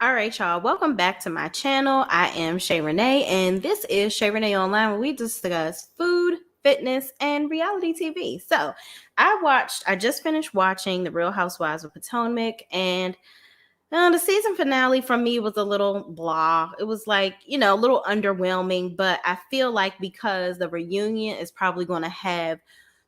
All right, y'all. Welcome back to my channel. I am Shay Renee, and this is Shay Renee Online, where we discuss food, fitness, and reality TV. So, I just finished watching The Real Housewives of Potomac, and the season finale for me was a little blah. It was like, a little underwhelming, but I feel like because the reunion is probably going to have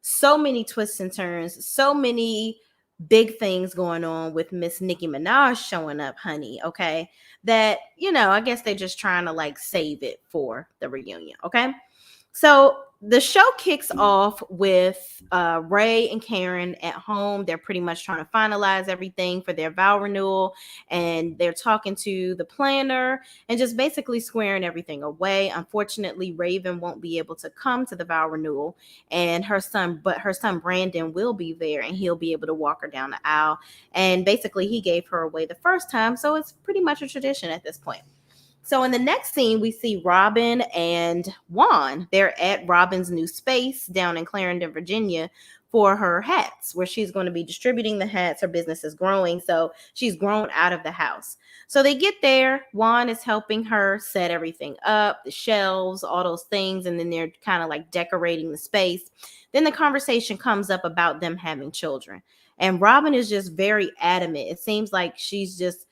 so many twists and turns, so many big things going on with Miss Nicki Minaj showing up, honey, okay? That, I guess they're just trying to like save it for the reunion, okay? So the show kicks off with Ray and Karen at home. They're pretty much trying to finalize everything for their vow renewal, and they're talking to the planner and just basically squaring everything away. Unfortunately, Raven won't be able to come to the vow renewal, and her son Brandon will be there, and he'll be able to walk her down the aisle. And basically, he gave her away the first time, so it's pretty much a tradition at this point. So in the next scene, we see Robin and Juan. They're at Robin's new space down in Clarendon, Virginia, for her hats, where she's going to be distributing the hats. Her business is growing, so she's grown out of the house. So they get there. Juan is helping her set everything up, the shelves, all those things, and then they're kind of like decorating the space. Then the conversation comes up about them having children. And Robin is just very adamant. It seems like she's just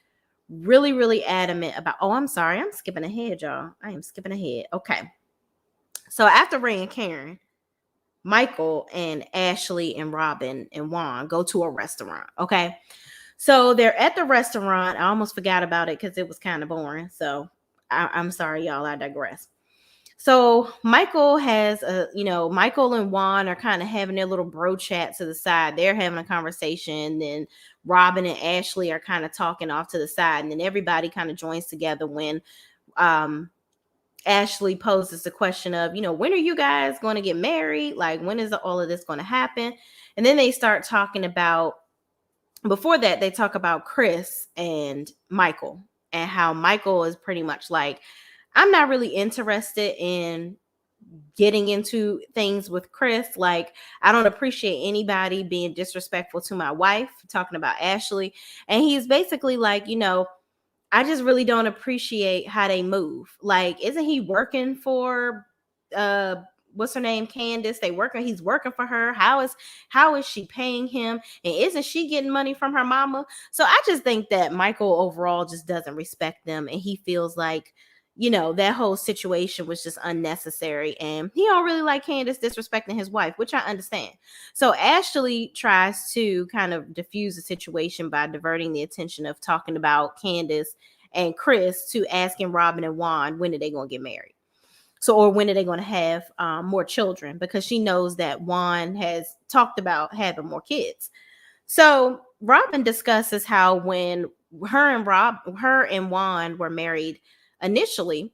really, really adamant about, oh, I'm sorry, I'm skipping ahead, y'all. I am skipping ahead. Okay. So after Ray and Karen, Michael and Ashley and Robin and Juan go to a restaurant. Okay. So they're at the restaurant. I almost forgot about it because it was kind of boring. So I'm sorry, y'all. I digress. So Michael has Michael and Juan are kind of having their little bro chat to the side. They're having a conversation. Then Robin and Ashley are kind of talking off to the side. And then everybody kind of joins together when Ashley poses the question of, when are you guys going to get married? Like, when is all of this going to happen? And then they start talking about, before that, they talk about Chris and Michael, and how Michael is pretty much like, I'm not really interested in getting into things with Chris. Like, I don't appreciate anybody being disrespectful to my wife, talking about Ashley. And he's basically like, I just really don't appreciate how they move. Like, isn't he working for what's her name, Candace? He's working for her. How is she paying him? And isn't she getting money from her mama? So I just think that Michael overall just doesn't respect them, and he feels like, that whole situation was just unnecessary, and he don't really like Candace disrespecting his wife, which I understand. So Ashley tries to kind of diffuse the situation by diverting the attention of talking about Candace and Chris to asking Robin and Juan, when are they going to get married? So, or when are they going to have more children? Because she knows that Juan has talked about having more kids. So Robin discusses how when her and Juan were married initially,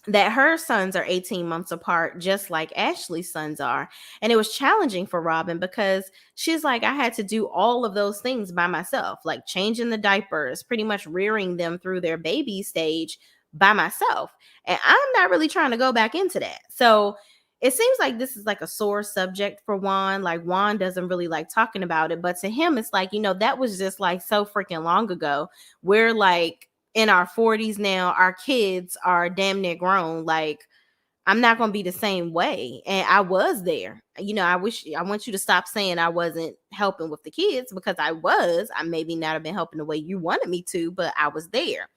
that her sons are 18 months apart, just like Ashley's sons are. And it was challenging for Robin because she's like, I had to do all of those things by myself, like changing the diapers, pretty much rearing them through their baby stage by myself. And I'm not really trying to go back into that. So it seems like this is like a sore subject for Juan. Like, Juan doesn't really like talking about it. But to him, it's like, that was just like so freaking long ago. We're like in our 40s now. Our kids are damn near grown. Like, I'm not going to be the same way. And I was there. I want you to stop saying I wasn't helping with the kids, because I was. I maybe not have been helping the way you wanted me to, but I was there.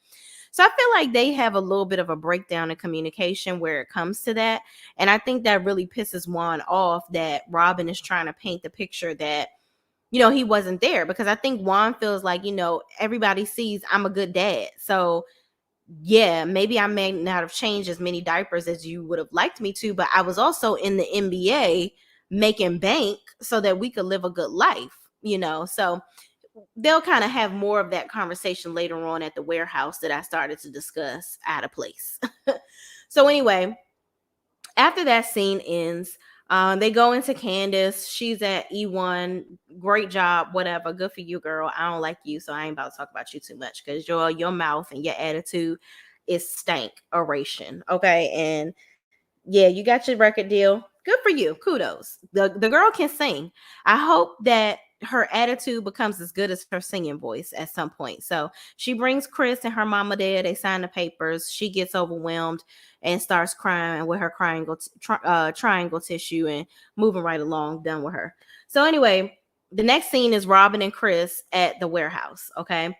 So I feel like they have a little bit of a breakdown in communication where it comes to that. And I think that really pisses Juan off, that Robin is trying to paint the picture that, he wasn't there, because I think Juan feels like, everybody sees I'm a good dad. So yeah, maybe I may not have changed as many diapers as you would have liked me to, but I was also in the NBA making bank so that we could live a good life, So they'll kind of have more of that conversation later on at the warehouse that I started to discuss out of place. So anyway, after that scene ends, they go into Candace. She's at E1. Great job, whatever. Good for you, girl. I don't like you, so I ain't about to talk about you too much, because your mouth and your attitude is stank oration. Okay. And yeah, you got your record deal. Good for you. Kudos. The girl can sing. I hope that her attitude becomes as good as her singing voice at some point. So she brings Chris and her mama there. They sign the papers. She gets overwhelmed and starts crying with her triangle tissue and moving right along, done with her. So anyway, the next scene is Robin and Chris at the warehouse. Okay.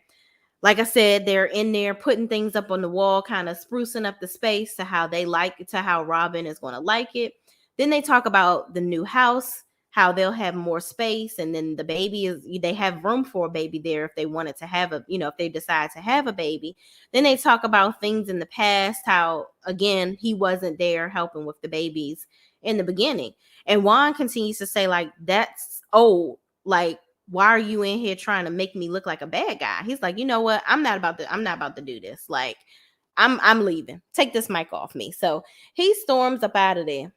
Like I said, they're in there putting things up on the wall, kind of sprucing up the space to how they like it, to how Robin is going to like it. Then they talk about the new house, how they'll have more space, and then the baby is, they have room for a baby there if they wanted to have a, if they decide to have a baby. Then they talk about things in the past, how again he wasn't there helping with the babies in the beginning. And Juan continues to say, like, that's old. Like, why are you in here trying to make me look like a bad guy? He's like, you know what? I'm not about to do this. Like, I'm leaving. Take this mic off me. So he storms up out of there.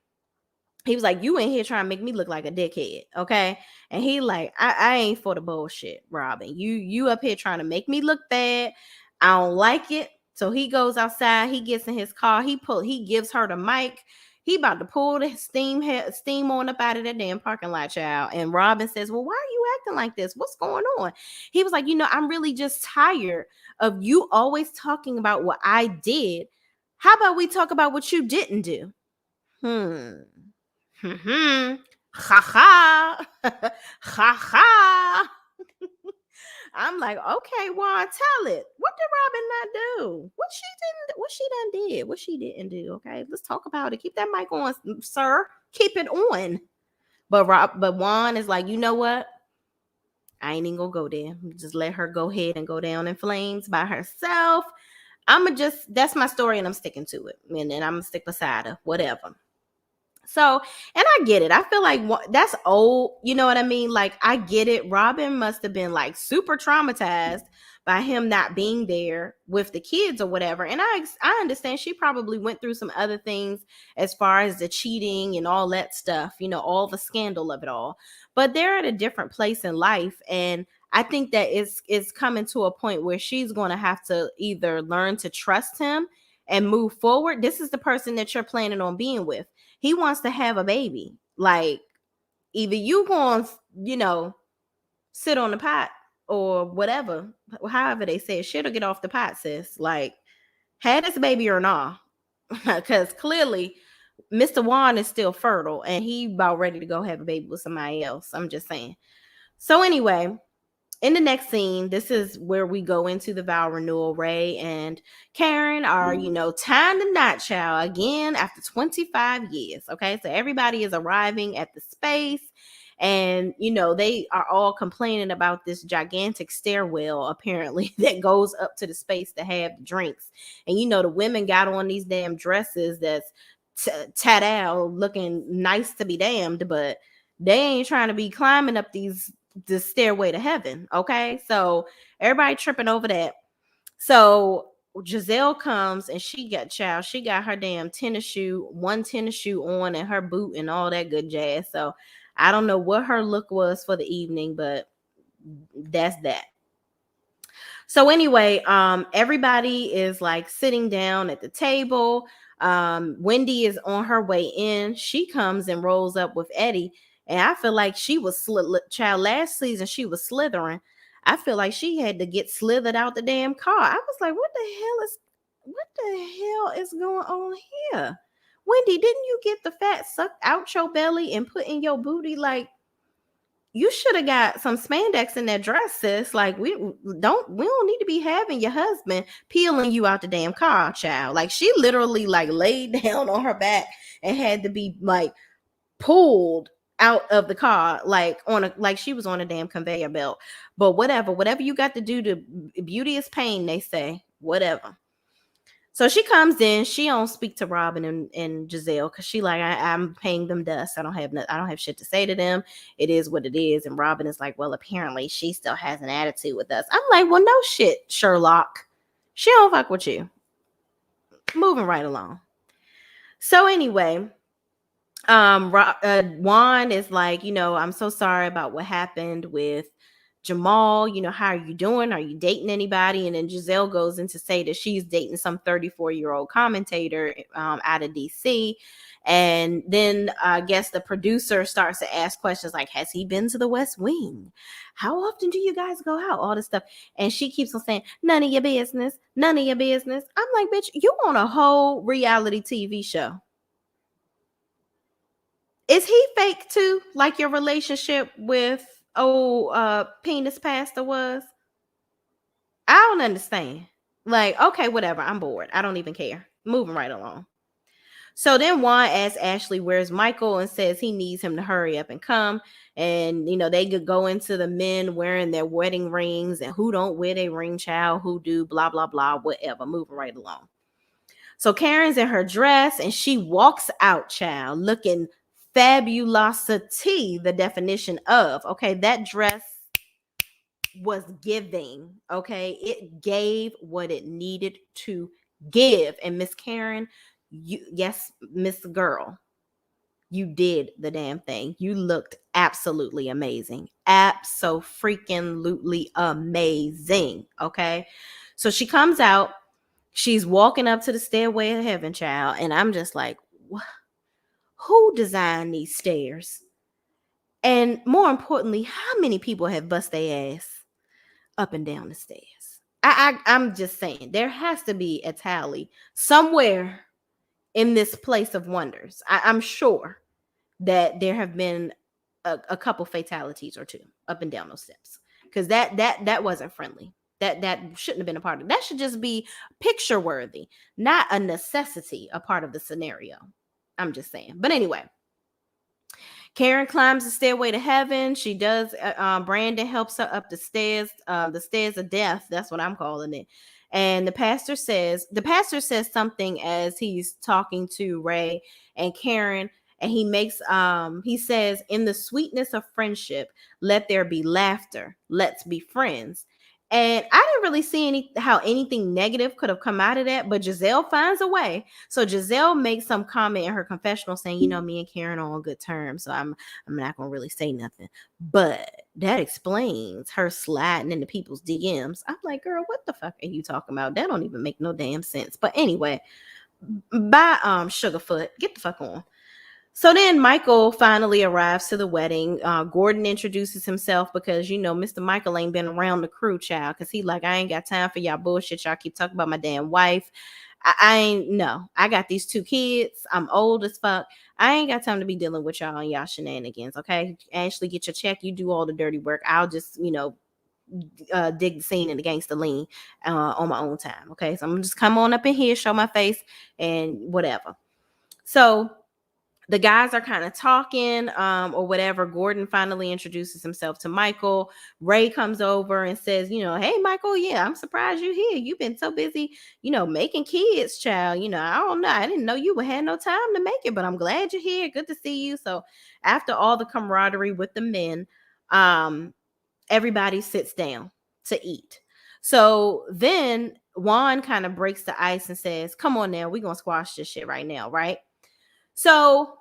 He was like, you in here trying to make me look like a dickhead, okay? And he like, I ain't for the bullshit, Robin. You up here trying to make me look bad. I don't like it. So he goes outside. He gets in his car. He gives her the mic. He about to pull the steam on up out of that damn parking lot, child. And Robin says, well, why are you acting like this? What's going on? He was like, I'm really just tired of you always talking about what I did. How about we talk about what you didn't do? Hmm. Ha ha. Ha ha. I'm like, okay, Juan, tell it. What did Robin not do? What she didn't do. Okay, let's talk about it. Keep that mic on, sir. Keep it on. But Juan is like, you know what? I ain't even gonna go there. Just let her go ahead and go down in flames by herself. That's my story and I'm sticking to it. And then I'm gonna stick beside her, whatever. So, and I get it. I feel like that's old. You know what I mean? Like, I get it. Robin must have been like super traumatized by him not being there with the kids or whatever. And I understand she probably went through some other things as far as the cheating and all that stuff, all the scandal of it all. But they're at a different place in life. And I think that it's coming to a point where she's going to have to either learn to trust him and move forward. This is the person that you're planning on being with. He wants to have a baby. Like, either you going, sit on the pot or whatever, however they say it, shit or get off the pot, sis. Like, have this baby or not. Because clearly Mr. Juan is still fertile and he about ready to go have a baby with somebody else. I'm just saying. So anyway, in the next scene, this is where we go into the vow renewal. Ray and Karen are, tying the knot, child, again after 25 years. Okay, so everybody is arriving at the space, and they are all complaining about this gigantic stairwell apparently that goes up to the space to have the drinks. And the women got on these damn dresses that's tat out, looking nice to be damned, but they ain't trying to be climbing up the stairway to heaven. Okay, so everybody tripping over that. So Giselle comes and she got her damn one tennis shoe on and her boot and all that good jazz. So I don't know what her look was for the evening, but that's that. So anyway, everybody is like sitting down at the table. Wendy is on her way in. She comes and rolls up with Eddie. And I feel like she was child last season. She was slithering. I feel like she had to get slithered out the damn car. I was like, what the hell is going on here? Wendy, didn't you get the fat sucked out your belly and put in your booty? Like, you should have got some spandex in that dress, sis. Like, we don't need to be having your husband peeling you out the damn car, child. Like, she literally like laid down on her back and had to be like pulled out of the car, like she was on a damn conveyor belt. But whatever you got to do, to beauty is pain, they say. Whatever. So she comes in. She don't speak to Robin and Giselle because she like, I'm paying them dust. I don't have shit to say to them. It is what it is. And Robin is like, well, apparently she still has an attitude with us. I'm like, well, no shit, Sherlock. She don't fuck with you. Moving right along. So anyway, Juan is like, I'm so sorry about what happened with Jamal, how are you doing? Are you dating anybody? And then Giselle goes in to say that she's dating some 34-year-old commentator out of DC. And then I guess the producer starts to ask questions like, has he been to the West Wing? How often do you guys go out? All this stuff. And she keeps on saying, none of your business, none of your business. I'm like, bitch, you on a whole reality TV show. Is he fake too? Like your relationship with penis pastor was? I don't understand. Like, okay, whatever. I'm bored. I don't even care. Moving right along. So then Juan asks Ashley, where's Michael? And says he needs him to hurry up and come. And, they could go into the men wearing their wedding rings and who don't wear their ring, child, who do, blah, blah, blah, whatever. Moving right along. So Karen's in her dress and she walks out, child, looking fabulosity, the definition of, okay, that dress was giving, okay, it gave what it needed to give. And Miss Karen, yes, Miss Girl, you did the damn thing. You looked absolutely amazing. Abso-freaking-lutely amazing, okay? So she comes out, she's walking up to the stairway of heaven, child, and I'm just like, who designed these stairs? And more importantly, how many people have bust their ass up and down the stairs? I'm just saying, there has to be a tally somewhere in this place of wonders. I'm sure that there have been a couple fatalities or two up and down those steps, because that wasn't friendly. That shouldn't have been a part of it. That should just be picture worthy, not a necessity, a part of the scenario. I'm just saying. But anyway, Karen climbs the stairway to heaven. She does. Brandon helps her up the stairs of death. That's what I'm calling it. And the pastor says something as he's talking to Ray and Karen. And he says, in the sweetness of friendship, let there be laughter. Let's be friends. And I didn't really see how anything negative could have come out of that, but Giselle finds a way. So Giselle makes some comment in her confessional saying, me and Karen are on good terms, so I'm not gonna really say nothing. But that explains her sliding into people's DMs. I'm like, girl, what the fuck are you talking about? That don't even make no damn sense. But anyway, bye, Sugarfoot, get the fuck on. So then Michael finally arrives to the wedding. Gordon introduces himself because, Mr. Michael ain't been around the crew, child, because he like, I ain't got time for y'all bullshit. Y'all keep talking about my damn wife. I got these 2 kids. I'm old as fuck. I ain't got time to be dealing with y'all and y'all shenanigans, okay? Ashley, get your check. You do all the dirty work. I'll just, dig the scene in the gangster lean on my own time, okay? So I'm just come on up in here, show my face, and whatever. So the guys are kind of talking or whatever. Gordon finally introduces himself to Michael. Ray comes over and says, hey, Michael, yeah, I'm surprised you're here. You've been so busy, making kids, child. I don't know. I didn't know you had no time to make it, but I'm glad you're here. Good to see you. So after all the camaraderie with the men, everybody sits down to eat. So then Juan kind of breaks the ice and says, come on now, we're going to squash this shit right now, right? So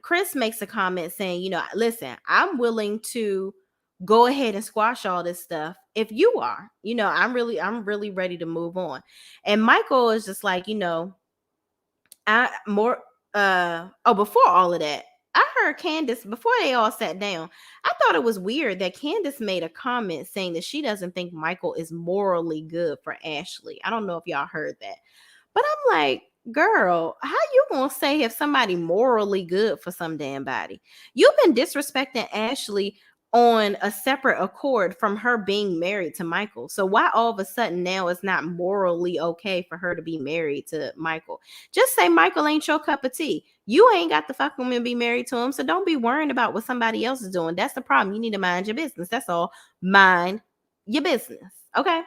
Chris makes a comment saying, listen, I'm willing to go ahead and squash all this stuff if you are, I'm really ready to move on. And Michael is just like, before all of that, I heard Candace, before they all sat down, I thought it was weird that Candace made a comment saying that she doesn't think Michael is morally good for Ashley. I don't know if y'all heard that, but I'm like, girl, how you gonna say if somebody morally good for some damn body? You've been disrespecting Ashley on a separate accord from her being married to Michael. So why all of a sudden now it's not morally okay for her to be married to Michael? Just say Michael ain't your cup of tea. You ain't got the fucking to be married to him. So don't be worrying about what somebody else is doing. That's the problem. You need to mind your business. That's all. Mind your business. Okay.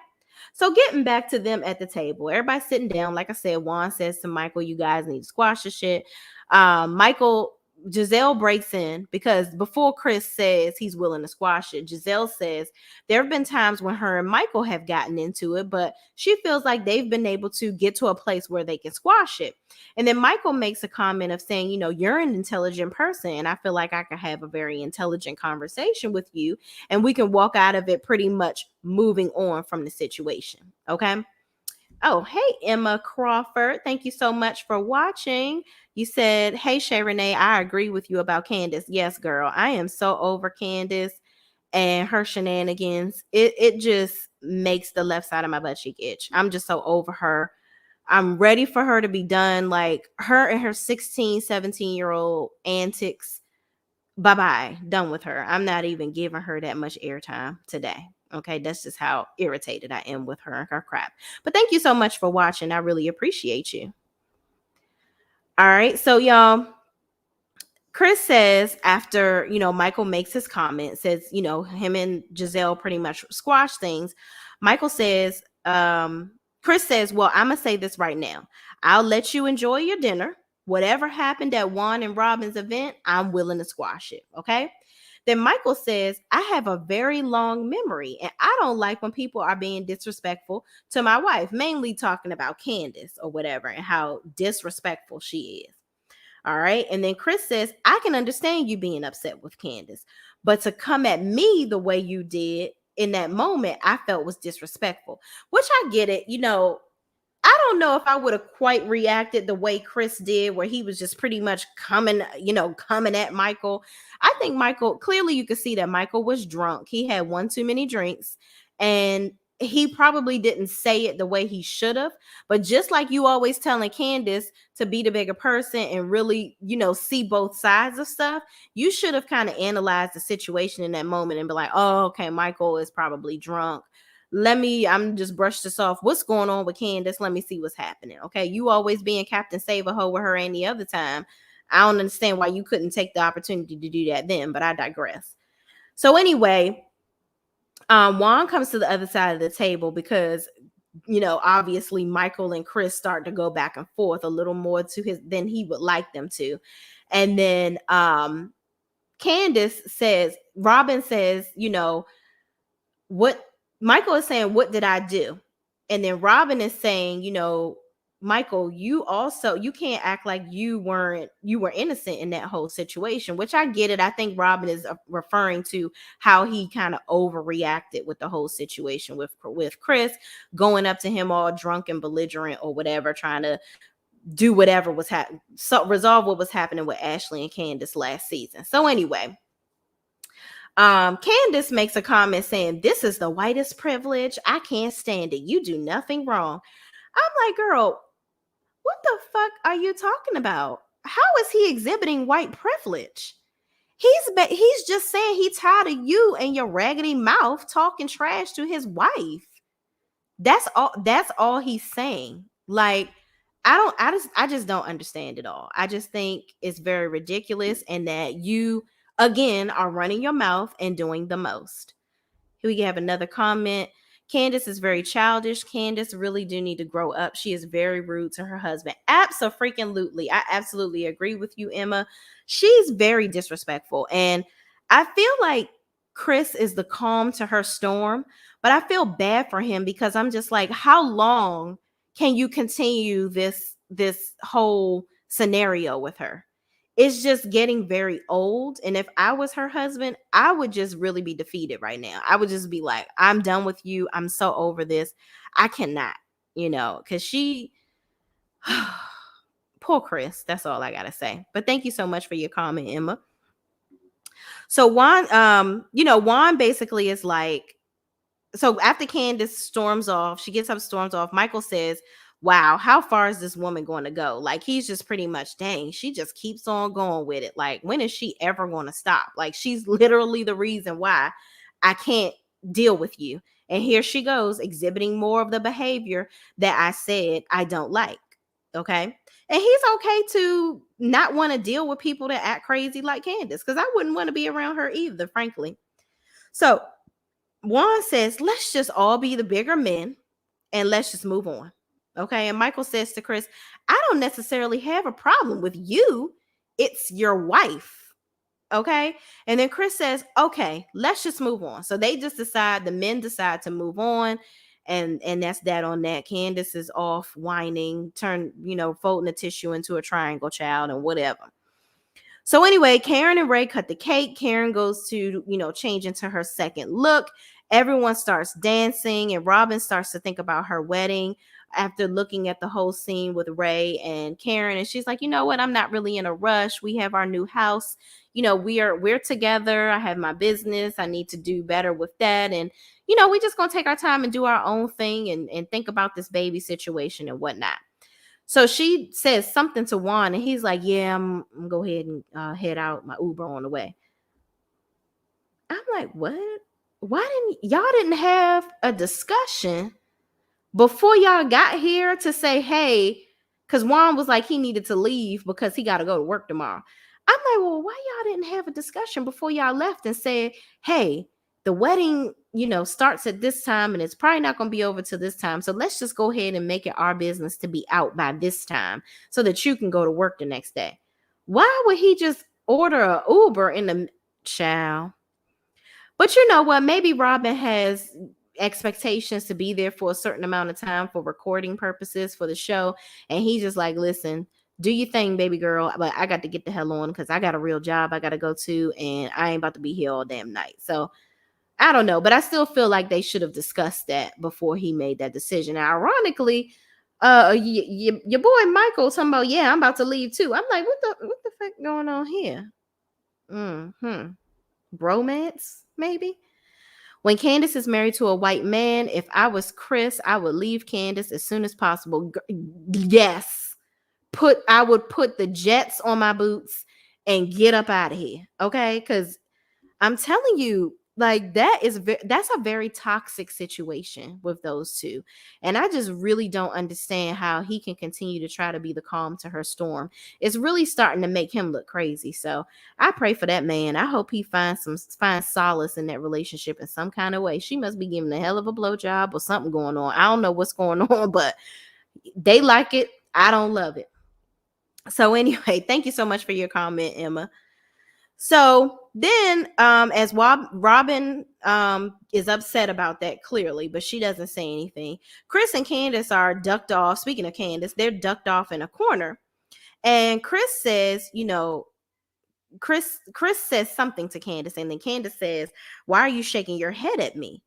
So getting back to them at the table, everybody's sitting down. Like I said, Juan says to Michael, you guys need to squash the shit. Michael Giselle breaks in because before Chris says he's willing to squash it, Giselle says there have been times when her and Michael have gotten into it, but she feels like they've been able to get to a place where they can squash it. And then Michael makes a comment of saying, you're an intelligent person, and I feel like I could have a very intelligent conversation with you, and we can walk out of it pretty much moving on from the situation. Okay. Oh, hey, Emma Crawford. Thank you so much for watching. You said, hey, Shay Renee, I agree with you about Candace. Yes, girl. I am so over Candace and her shenanigans. It just makes the left side of my butt cheek itch. I'm just so over her. I'm ready for her to be done. Like her and her 16, 17-year-old antics. Bye-bye. Done with her. I'm not even giving her that much airtime today. Okay, that's just how irritated I am with her and her crap. But thank you so much for watching. I really appreciate you. All right, so y'all, Chris says after, Michael makes his comment, says, him and Giselle pretty much squash things. Michael says, Chris says, well, I'm going to say this right now. I'll let you enjoy your dinner. Whatever happened at Juan and Robin's event, I'm willing to squash it. Okay. Then Michael says, I have a very long memory and I don't like when people are being disrespectful to my wife, mainly talking about Candace or whatever and how disrespectful she is. All right. And then Chris says, I can understand you being upset with Candace, but to come at me the way you did in that moment, I felt was disrespectful, which I get it. I don't know if I would have quite reacted the way Chris did, where he was just pretty much coming at Michael. I think Michael, clearly you could see that Michael was drunk. He had one too many drinks and he probably didn't say it the way he should have. But just like you always telling Candace to be the bigger person and really, see both sides of stuff, you should have kind of analyzed the situation in that moment and be like, oh, okay, Michael is probably drunk. I'm just brush this off. What's going on with Candace? Let me see what's happening. Okay. You always being Captain Save a Hoe with her any other time. I don't understand why you couldn't take the opportunity to do that then, but I digress. So anyway, Juan comes to the other side of the table because, obviously Michael and Chris start to go back and forth a little more than he would like them to. And then Robin says, what Michael is saying, what did I do? And then Robin is saying, Michael, you can't act like you were innocent in that whole situation, which I get it. I think Robin is referring to how he kind of overreacted with the whole situation with Chris going up to him all drunk and belligerent or whatever, trying to do whatever was happening, so resolve what was happening with Ashley and Candace last season. So anyway, Candace makes a comment saying, this is the whitest privilege. I can't stand it. You do nothing wrong. I'm like, girl, what the fuck are you talking about? How is he exhibiting white privilege? He's just saying he's tired of you and your raggedy mouth talking trash to his wife. That's all he's saying. Like, I just don't understand it all. I just think it's very ridiculous and that you again are running your mouth and doing the most. Here we have another comment. Candace is very childish. Candace really do need to grow up. She is very rude to her husband. Abso-freaking-lutely. I absolutely agree with you, Emma. She's very disrespectful. And I feel like Chris is the calm to her storm, but I feel bad for him because I'm just like, how long can you continue this whole scenario with her? It's just getting very old. And if I was her husband, I would just really be defeated right now. I would just be like, I'm done with you. I'm so over this. I cannot, because poor Chris. That's all I got to say. But thank you so much for your comment, Emma. So Juan basically is like, so after Candace storms off, she gets up, storms off. Michael says, wow, how far is this woman going to go? Like, he's just pretty much, dang, she just keeps on going with it. Like, when is she ever going to stop? Like, she's literally the reason why I can't deal with you. And here she goes, exhibiting more of the behavior that I said I don't like. Okay. And he's okay to not want to deal with people that act crazy like Candace, because I wouldn't want to be around her either, frankly. So Juan says, let's just all be the bigger men and let's just move on. Okay. And Michael says to Chris, I don't necessarily have a problem with you It's your wife. Okay. And then Chris says, okay, let's just move on. So they just decide, the men decide to move on. And that's that on that. Candace is off whining, folding the tissue into a triangle, child, and whatever. So anyway, Karen and Ray cut the cake. Karen goes to, change into her second look. Everyone starts dancing, and Robin starts to think about her wedding after looking at the whole scene with Ray and Karen. And she's like, you know what? I'm not really in a rush. We have our new house. We're together. I have my business. I need to do better with that. And, we just gonna take our time and do our own thing and think about this baby situation and whatnot. So she says something to Juan, and he's like, yeah, I'm gonna go ahead and head out, my Uber on the way. I'm like, what? Why y'all didn't have a discussion before y'all got here to say, hey, because Juan was like, he needed to leave because he got to go to work tomorrow. I'm like, well, why y'all didn't have a discussion before y'all left and said, hey, the wedding, starts at this time and it's probably not going to be over till this time. So let's just go ahead and make it our business to be out by this time so that you can go to work the next day. Why would he just order an Uber in the child? But you know what? Maybe Robin has expectations to be there for a certain amount of time for recording purposes for the show. And he's just like, listen, do your thing, baby girl. But I got to get the hell on because I got a real job I got to go to. And I ain't about to be here all damn night. So I don't know. But I still feel like they should have discussed that before he made that decision. Now, ironically, your boy Michael talking about, yeah, I'm about to leave too. I'm like, what the fuck going on here? Bromance, maybe? When Candace is married to a white man, if I was Chris, I would leave Candace as soon as possible. Yes. I would put the jets on my boots and get up out of here. Okay? Because I'm telling you, like that's a very toxic situation with those two. And I just really don't understand how he can continue to try to be the calm to her storm. It's really starting to make him look crazy. So I pray for that man. I hope he finds solace in that relationship in some kind of way. She must be giving a hell of a blowjob or something going on. I don't know what's going on, but they like it. I don't love it. So anyway, thank you so much for your comment, Emma. So then, as Robin is upset about that clearly, but she doesn't say anything. Chris and Candace are ducked off. Speaking of Candace, they're ducked off in a corner. And Chris says, Chris says something to Candace, and then Candace says, why are you shaking your head at me?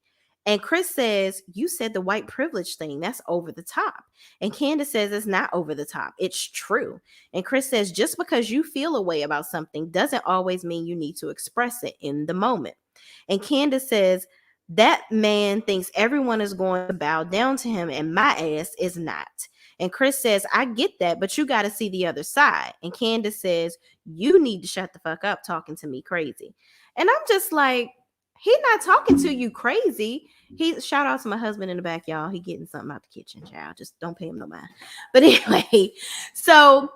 And Chris says, you said the white privilege thing. That's over the top. And Candace says, it's not over the top. It's true. And Chris says, just because you feel a way about something doesn't always mean you need to express it in the moment. And Candace says, that man thinks everyone is going to bow down to him, and my ass is not. And Chris says, I get that, but you got to see the other side. And Candace says, you need to shut the fuck up talking to me crazy. And I'm just like, he's not talking to you crazy. He shout out to my husband in the back, y'all. He getting something out the kitchen, child. Just don't pay him no mind. But anyway, so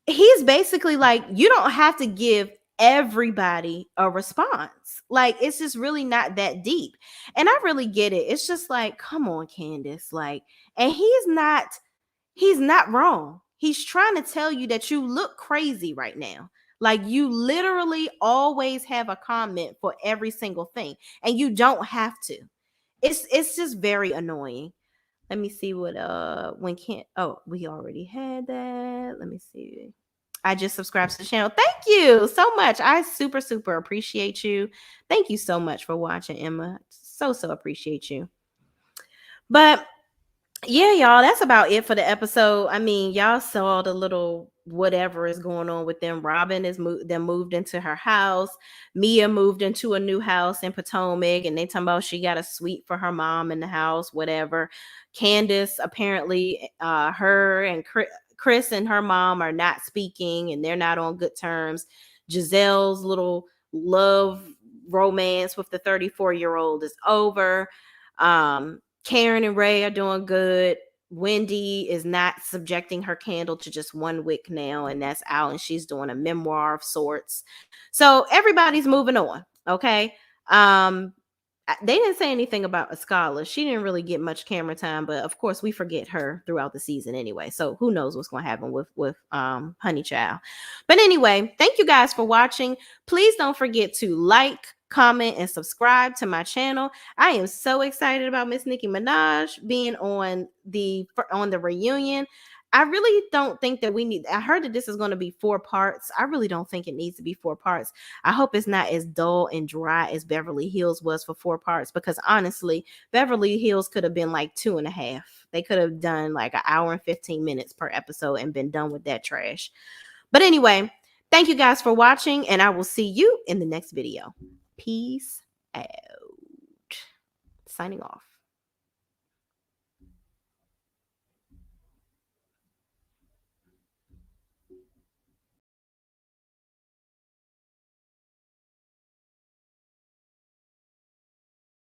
he's basically like, you don't have to give everybody a response. Like, it's just really not that deep. And I really get it. It's just like, come on, Candace. Like, and he's not wrong. He's trying to tell you that you look crazy right now. Like, you literally always have a comment for every single thing, and you don't have to. It's just very annoying. Let me see what we already had that. Let me see. I just subscribed to the channel. Thank you so much. I super appreciate you. Thank you so much for watching, Emma. So appreciate you. But yeah, y'all, that's about it for the episode. I mean, y'all saw the little whatever is going on with them. Robin is moved into her house. Mia moved into a new house in Potomac, and they talking about she got a suite for her mom in the house, whatever. Candace, apparently, her and Chris and her mom are not speaking, and they're not on good terms. Giselle's little love romance with the 34-year-old is over. Karen and Ray are doing good. Wendy is not subjecting her candle to just one wick now, and that's out, and she's doing a memoir of sorts. So everybody's moving on. Okay. they didn't say anything about Escala. She didn't really get much camera time, but of course we forget her throughout the season anyway. So who knows what's going to happen with Honey Child. But anyway, thank you guys for watching. Please don't forget to like, comment, and subscribe to my channel. I am so excited about Miss Nicki Minaj being on the reunion. I really don't think that we need. I heard that this is going to be 4 parts. I really don't think it needs to be 4 parts. I hope it's not as dull and dry as Beverly Hills was for 4 parts, because honestly, Beverly Hills could have been like 2.5. They could have done like an hour and 15 minutes per episode and been done with that trash. But anyway, thank you guys for watching, and I will see you in the next video. Peace out. Signing off.